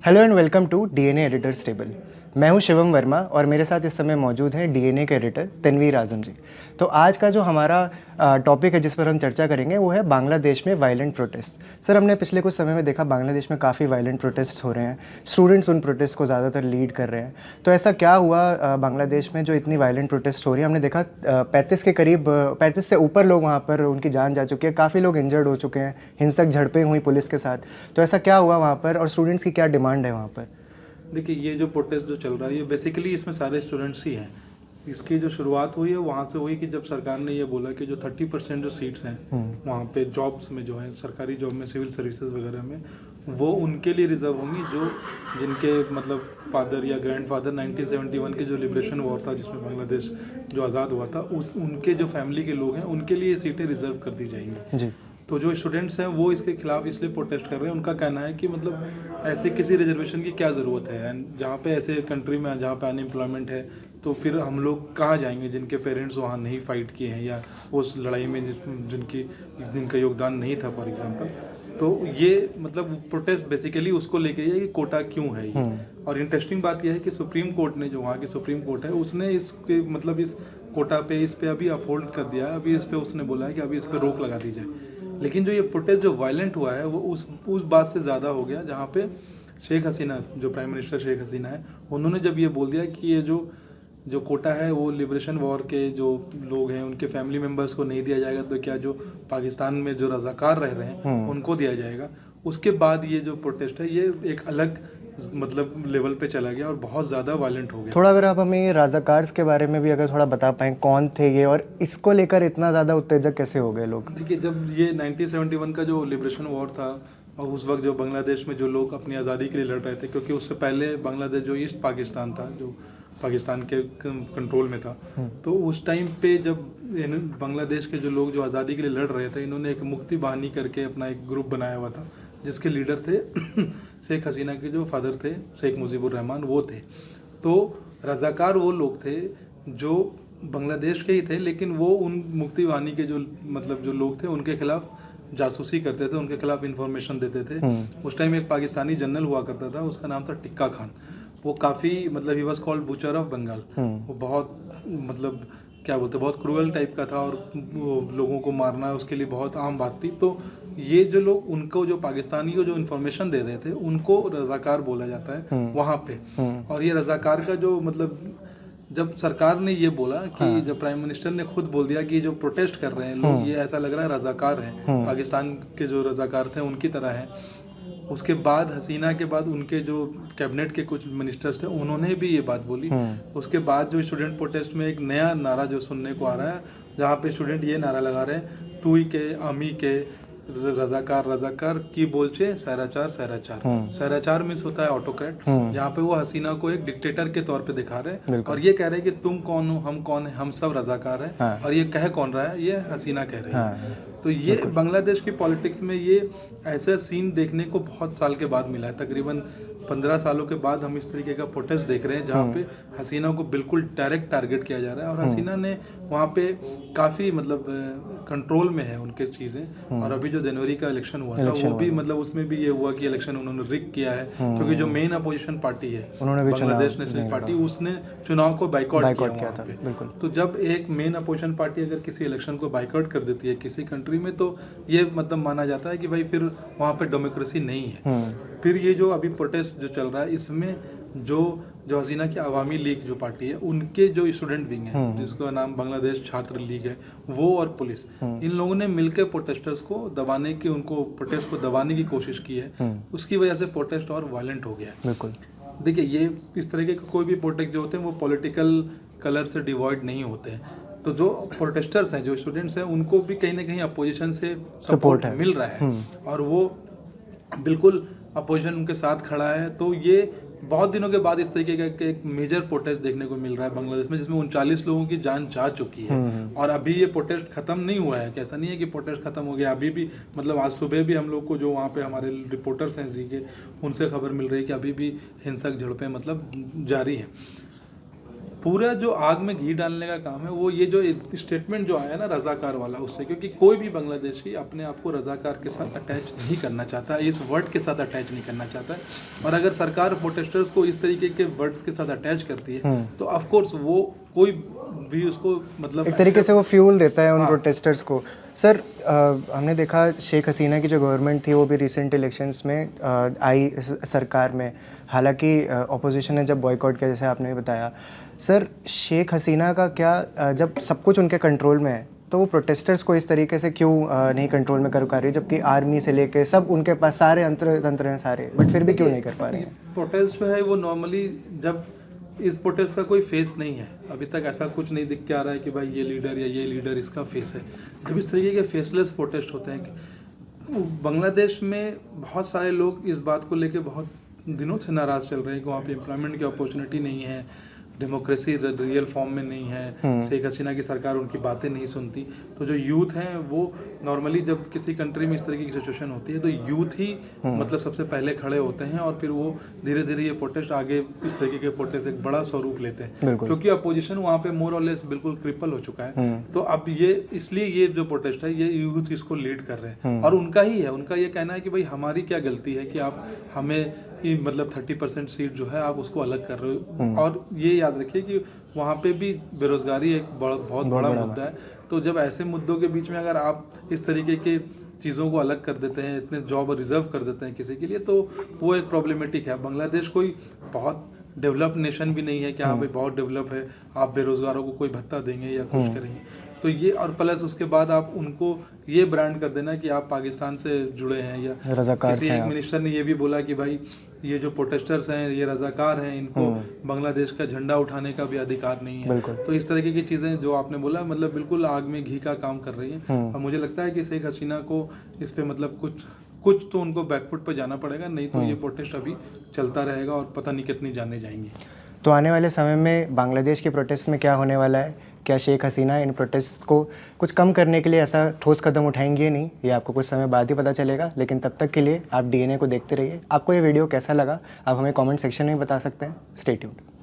Hello and welcome to DNA editors table. मैं हूं शिवम वर्मा और मेरे साथ इस समय मौजूद हैं डीएनए के एडिटर तनवीर आजम जी। तो आज का जो हमारा टॉपिक है जिस पर हम चर्चा करेंगे वो है बांग्लादेश में वायलेंट प्रोटेस्ट। सर, हमने पिछले कुछ समय में देखा बांग्लादेश में काफ़ी वायलेंट प्रोटेस्ट हो रहे हैं। स्टूडेंट्स उन प्रोटेस्ट को ज़्यादातर लीड कर रहे हैं। तो ऐसा क्या हुआ बांग्लादेश में जो इतनी वायलेंट प्रोटेस्ट हो रही है? हमने देखा 35 के करीब 35 से ऊपर लोग वहाँ पर उनकी जान जा चुकी है, काफ़ी लोग इंजर्ड हो चुके हैं, हिंसक झड़पें हुई पुलिस के साथ। तो ऐसा क्या हुआ वहाँ पर और स्टूडेंट्स की क्या डिमांड है वहाँ पर? देखिए, ये जो प्रोटेस्ट जो चल रहा है ये बेसिकली इसमें सारे स्टूडेंट्स ही हैं। इसकी जो शुरुआत हुई है वहाँ से हुई कि जब सरकार ने ये बोला कि जो 30% जो सीट्स हैं वहाँ पे जॉब्स में जो है सरकारी जॉब में सिविल सर्विसेज वगैरह में वो उनके लिए रिजर्व होंगी जो जिनके मतलब फादर या ग्रैंडफादर 1971 के जो लिबरेशन वॉर था जिसमें बांग्लादेश जो आज़ाद हुआ था उस उनके जो फैमिली के लोग हैं उनके लिए ये सीटें रिजर्व कर दी जाएंगी जी। तो जो स्टूडेंट्स हैं वो इसके खिलाफ इसलिए प्रोटेस्ट कर रहे हैं। उनका कहना है कि मतलब ऐसे किसी रिजर्वेशन की क्या ज़रूरत है, एंड जहाँ पे ऐसे कंट्री में जहाँ पे अनएम्प्लॉयमेंट है तो फिर हम लोग कहाँ जाएंगे जिनके पेरेंट्स वहाँ नहीं फाइट किए हैं या उस लड़ाई में जिनका योगदान नहीं था फॉर एग्जांपल। तो ये मतलब प्रोटेस्ट बेसिकली उसको लेके है कि कोटा क्यों है ये। और इंटरेस्टिंग बात यह है कि सुप्रीम कोर्ट ने जो वहाँ की सुप्रीम कोर्ट है उसने इसके मतलब इस कोटा पे इस पे अभी अपहोल्ड कर दिया है। अभी इस पे उसने बोला है कि अभी इस पे रोक लगा दी जाए। लेकिन जो ये प्रोटेस्ट जो वायलेंट हुआ है वो उस बात से ज़्यादा हो गया जहाँ पे शेख हसीना जो प्राइम मिनिस्टर शेख हसीना है उन्होंने जब ये बोल दिया कि ये जो कोटा है वो लिबरेशन वॉर के जो लोग हैं उनके फैमिली मेम्बर्स को नहीं दिया जाएगा तो क्या जो पाकिस्तान में जो रज़ाकार रह रहे हैं उनको दिया जाएगा। उसके बाद ये जो प्रोटेस्ट है ये एक अलग मतलब लेवल पे चला गया और बहुत ज़्यादा वायलेंट हो गया। थोड़ा अगर आप हमें राजाकार्स के बारे में भी अगर थोड़ा बता पाएँ, कौन थे ये और इसको लेकर इतना ज़्यादा उत्तेजक कैसे हो गए लोग? देखिए, जब ये 1971 का जो लिबरेशन वॉर था और उस वक्त जो बांग्लादेश में जो लोग अपनी आज़ादी के लिए लड़ रहे थे, क्योंकि उससे पहले बांग्लादेश जो ईस्ट पाकिस्तान था जो पाकिस्तान के कंट्रोल में था, तो उस टाइम पे जब बांग्लादेश के जो लोग जो आज़ादी के लिए लड़ रहे थे इन्होंने एक मुक्ति बाहिनी करके अपना एक ग्रुप बनाया हुआ था जिसके लीडर थे शेख हसीना के जो फादर थे शेख मुजीबुर रहमान, वो थे। तो रज़ाकार वो लोग थे जो बांग्लादेश के ही थे लेकिन वो उन मुक्ति बाहिनी के जो मतलब जो लोग थे उनके खिलाफ जासूसी करते थे, उनके खिलाफ इंफॉर्मेशन देते थे। उस टाइम एक पाकिस्तानी जनरल हुआ करता था, उसका नाम था टिक्का खान। वो काफ़ी मतलब he was called butcher of Bengal. वो बहुत मतलब क्या बोलते बहुत क्रूअल टाइप का था और वो लोगों को मारना उसके लिए बहुत आम बात थी। तो ये जो लोग उनको जो पाकिस्तानी को जो इन्फॉर्मेशन दे रहे थे उनको रज़ाकार बोला जाता है वहाँ पे। और ये रज़ाकार का जो मतलब जब सरकार ने ये बोला कि जब प्राइम मिनिस्टर ने खुद बोल दिया कि जो प्रोटेस्ट कर रहे हैं लोग ये ऐसा लग रहा है रज़ाकार हैं, पाकिस्तान के जो रज़ाकार थे उनकी तरह हैं। उसके बाद हसीना के बाद उनके जो कैबिनेट के कुछ मिनिस्टर्स थे उन्होंने भी ये बात बोली। उसके बाद जो स्टूडेंट प्रोटेस्ट में एक नया नारा जो सुनने को आ रहा है जहाँ पे स्टूडेंट ये नारा लगा रहे हैं, तू ही के अमी के रज़ाकार रज़ाकार की बोलचे सहराचार सहराचार। सहराचार मीन्स होता है ऑटोक्रेट, जहाँ पे वो हसीना को एक डिक्टेटर के तौर पे दिखा रहे हैं और ये कह रहे हैं कि तुम कौन हो, हम कौन है, हम सब रज़ाकार हैं। और ये कह कौन रहा है, ये हसीना कह रही है। तो ये बांग्लादेश की पॉलिटिक्स में ये ऐसा सीन देखने को बहुत साल के बाद मिला है। तकरीबन 15 सालों के बाद हम इस तरीके का प्रोटेस्ट देख रहे हैं जहाँ पे हसीना को बिल्कुल डायरेक्ट टारगेट किया जा रहा है और हसीना ने वहाँ पे काफ़ी मतलब कंट्रोल में है उनके चीज़ें। और अभी जो जनवरी का इलेक्शन हुआ था वो भी मतलब उसमें भी ये हुआ कि इलेक्शन उन्होंने रिग किया है क्योंकि जो मेन अपोजिशन पार्टी है बांग्लादेश नेशनल पार्टी उसने चुनाव को बाइकआउट किया था। तो जब एक मेन अपोजिशन पार्टी अगर किसी इलेक्शन को बाइकआउट कर देती है किसी कंट्री में तो ये मतलब माना जाता है कि भाई फिर वहाँ पे डेमोक्रेसी नहीं है। फिर ये जो अभी प्रोटेस्ट जो चल रहा है इसमें जो हसीना की अवामी लीग जो पार्टी है उनके जो स्टूडेंट विंग है जिसका नाम बांग्लादेश छात्र लीग है वो और पुलिस इन लोगों ने मिलकर प्रोटेस्टर्स को दबाने की उनको प्रोटेस्ट को दबाने की कोशिश की है। उसकी वजह से प्रोटेस्ट और वायलेंट हो गया। बिल्कुल। देखिए, ये इस तरीके के कोई भी प्रोटेस्ट जो होते हैं वो पॉलिटिकल कलर से डिवॉइड नहीं होते हैं। तो जो प्रोटेस्टर्स हैं जो स्टूडेंट्स हैं उनको भी कहीं ना कहीं अपोजिशन से सपोर्ट मिल रहा है और वो बिल्कुल अपोजिशन उनके साथ खड़ा है। तो ये बहुत दिनों के बाद इस तरीके का एक मेजर प्रोटेस्ट देखने को मिल रहा है बांग्लादेश में जिसमें 39 लोगों की जान जा चुकी है। और अभी ये प्रोटेस्ट खत्म नहीं हुआ है। कैसा नहीं है कि प्रोटेस्ट खत्म हो गया, अभी भी मतलब आज सुबह भी हम लोग को जो वहाँ पे हमारे रिपोर्टर्स हैं जी के उनसे खबर मिल रही है कि अभी भी हिंसक झड़पें मतलब जारी है। पूरा जो आग में घी डालने का काम है वो ये जो स्टेटमेंट जो आया ना रजाकार वाला उससे, क्योंकि कोई भी बांग्लादेशी अपने आप को रजाकार के साथ अटैच नहीं करना चाहता, इस वर्ड के साथ अटैच नहीं करना चाहता है। और अगर सरकार प्रोटेस्टर्स को इस तरीके के वर्ड्स के साथ अटैच करती है तो ऑफ कोर्स वो कोई भी उसको मतलब एक तरीके से वो फ्यूल देता है उन प्रोटेस्टर्स को। सर हमने देखा शेख हसीना की जो गवर्नमेंट थी वो भी रिसेंट इलेक्शंस में आई सरकार में, हालांकि ऑपोजिशन ने जब बॉयकॉट किया जैसे आपने बताया। सर शेख हसीना का क्या जब सब कुछ उनके कंट्रोल में है तो वो प्रोटेस्टर्स को इस तरीके से क्यों नहीं कंट्रोल में कर पा रही, जबकि आर्मी से लेके सब उनके पास सारे तंत्र हैं सारे, बट फिर भी क्यों नहीं कर पा रहे हैं? प्रोटेस्ट जो है वो नॉर्मली जब इस प्रोटेस्ट का कोई फेस नहीं है, अभी तक ऐसा कुछ नहीं दिख के आ रहा है कि भाई ये लीडर या ये लीडर इसका फेस है। जब इस तरीके के फेसलेस प्रोटेस्ट होते हैं कि बांग्लादेश में बहुत सारे लोग इस बात को लेके बहुत दिनों से नाराज़ चल रहे हैं कि वहाँ पे एम्प्लॉयमेंट की अपॉर्चुनिटी नहीं है, डेमोक्रेसी रियल फॉर्म में नहीं है, शेख हसीना की सरकार उनकी बातें नहीं सुनती। तो जो यूथ हैं वो नॉर्मली जब किसी कंट्री में इस तरीके की सिचुएशन होती है तो यूथ ही मतलब सबसे पहले खड़े होते हैं और फिर वो धीरे धीरे ये प्रोटेस्ट आगे इस तरीके के प्रोटेस्ट एक बड़ा स्वरूप लेते हैं, क्योंकि अपोजिशन वहाँ पे मोर और लेस बिल्कुल क्रिपल हो चुका है। तो अब ये इसलिए ये जो प्रोटेस्ट है ये यूथ इसको लीड कर रहे हैं और उनका ही है, उनका ये कहना है कि भाई हमारी क्या गलती है कि आप हमें मतलब 30% सीट जो है आप उसको अलग कर रहे हो। और ये याद रखिए कि वहाँ पे भी बेरोजगारी एक बहुत बड़ा मुद्दा है। तो जब ऐसे मुद्दों के बीच में अगर आप इस तरीके के चीज़ों को अलग कर देते हैं, इतने जॉब रिजर्व कर देते हैं किसी के लिए, तो वो एक प्रॉब्लमेटिक है। बांग्लादेश कोई बहुत डेवलप नेशन भी नहीं है कि हाँ भाई बहुत डेवलप है, आप बेरोजगारों को कोई भत्ता देंगे या कुछ करेंगे। तो ये और प्लस उसके बाद आप उनको ये ब्रांड कर देना कि आप पाकिस्तान से जुड़े हैं या रज़ाकार किसी एक मिनिस्टर ने ये भी बोला कि भाई ये जो प्रोटेस्टर्स हैं ये रज़ाकार हैं, इनको बांग्लादेश का झंडा उठाने का भी अधिकार नहीं है। तो इस तरीके की चीज़ें जो आपने बोला मतलब बिल्कुल आग में घी का काम कर रही हैं। और मुझे लगता है कि शेख हसीना को इस पे मतलब कुछ तो उनको बैकफुट पर जाना पड़ेगा, नहीं तो ये प्रोटेस्ट अभी चलता रहेगा और पता नहीं कितनी जाने जाएंगी। तो आने वाले समय में बांग्लादेश के प्रोटेस्ट में क्या होने वाला है? क्या शेख हसीना इन प्रोटेस्ट को कुछ कम करने के लिए ऐसा ठोस कदम उठाएंगी या नहीं, ये आपको कुछ समय बाद ही पता चलेगा। लेकिन तब तक के लिए आप डीएनए को देखते रहिए। आपको ये वीडियो कैसा लगा आप हमें कमेंट सेक्शन में बता सकते हैं। Stay tuned.